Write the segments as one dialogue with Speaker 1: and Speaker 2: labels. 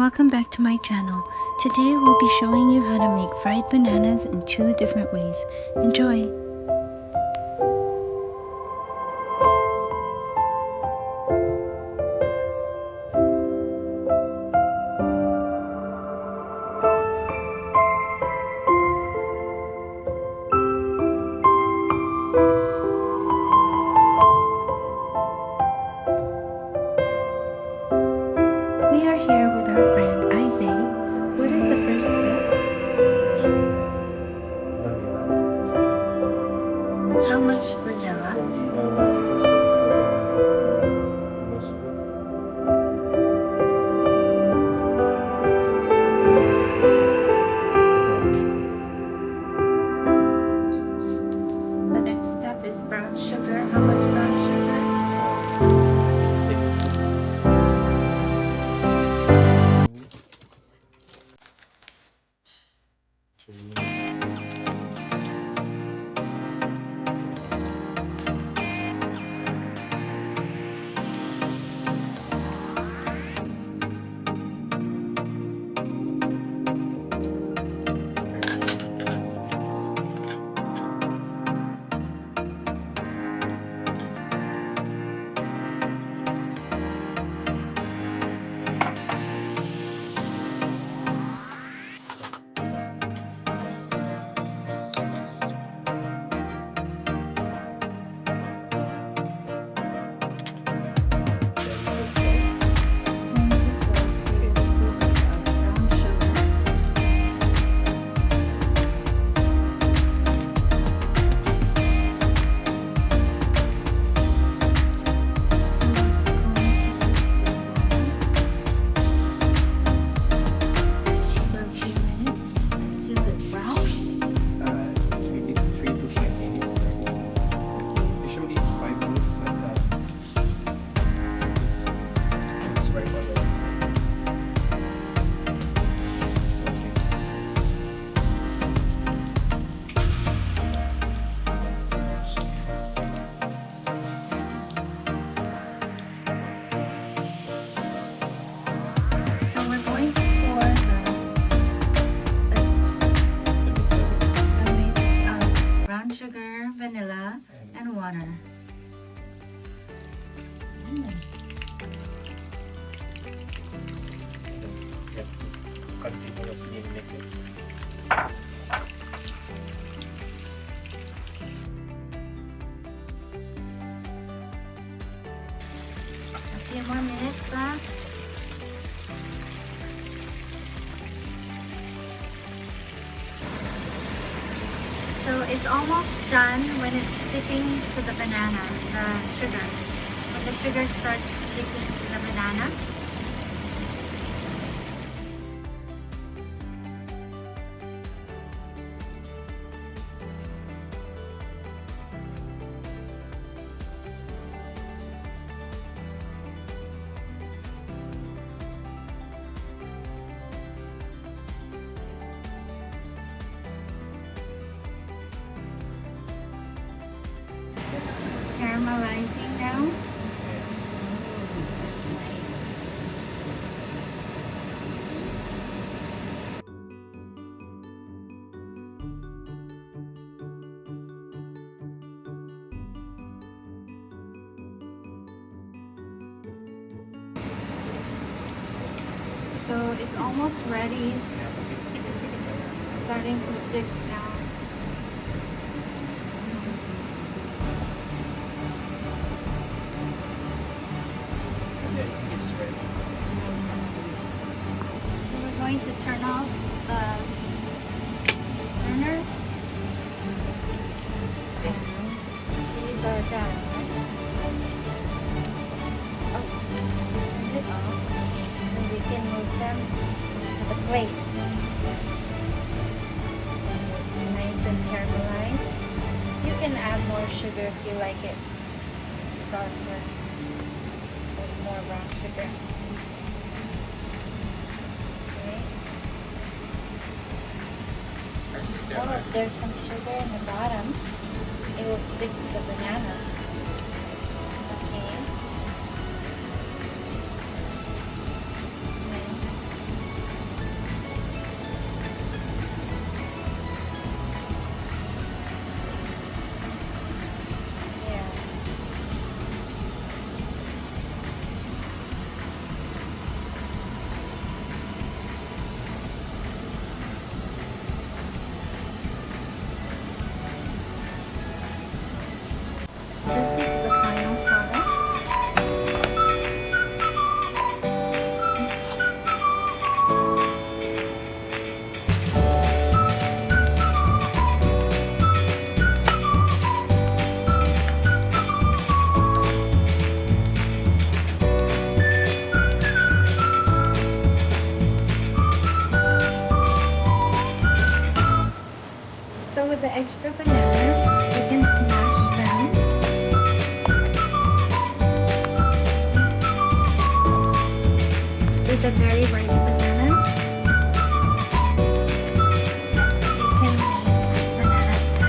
Speaker 1: welcome back to my channel. Today we'll be showing you how to make fried bananas in 2 different ways. Enjoy! We are here with our friend Isaac. What is the first step? How much vanilla? The next step is brown sugar. How much brown sugar?
Speaker 2: 6
Speaker 1: Sugar, vanilla, and water.
Speaker 2: Continuously mix it.
Speaker 1: A few more minutes left. So it's almost done when it's sticking to the banana, the sugar. When the sugar starts sticking to the banana. Caramelizing now. That's nice. So it's almost ready. It's starting to stick now. So we're going to turn off the burner, and these are done. Oh, we turned it off so we can move them to the plate. Nice and caramelized. You can add more sugar if you like it darker. More brown sugar. Okay. Oh, there's some sugar in the bottom. It will stick to the banana. Okay. It's nice. very ripe banana. You can make banana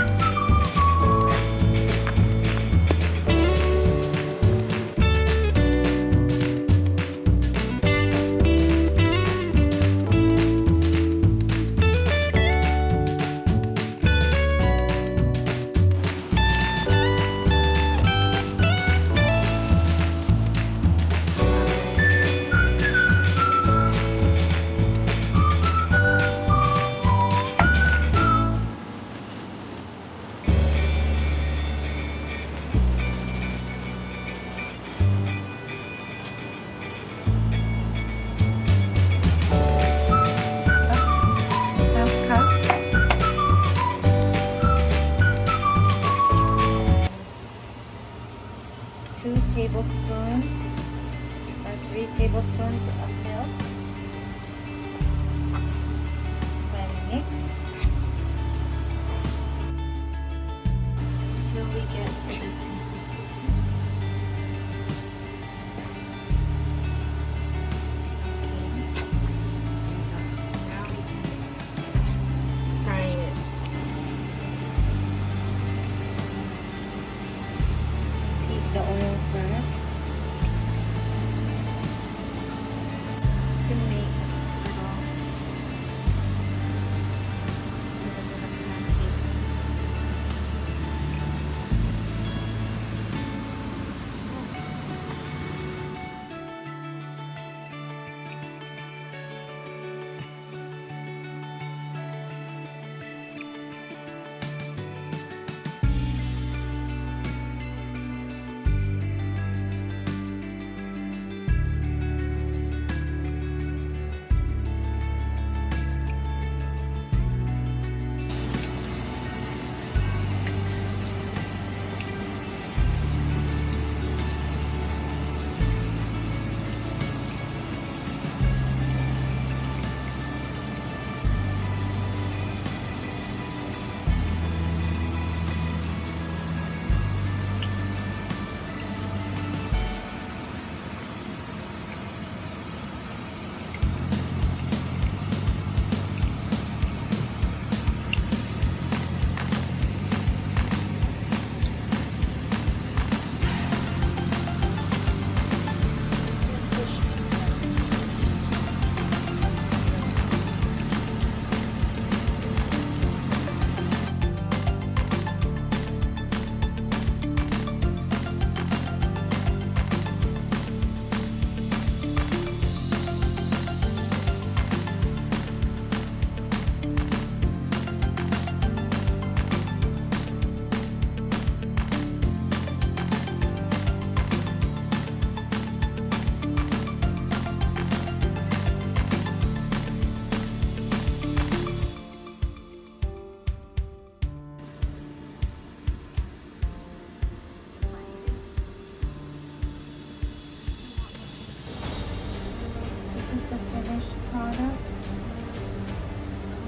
Speaker 1: half cup. 2 tablespoons or 3 tablespoons of milk. Then mix until we get to this consistency. Okay. So now we can fry it. Let's heat the oil first. You can make a little bit of pancake. This is the finished product,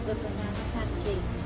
Speaker 1: the banana pancakes.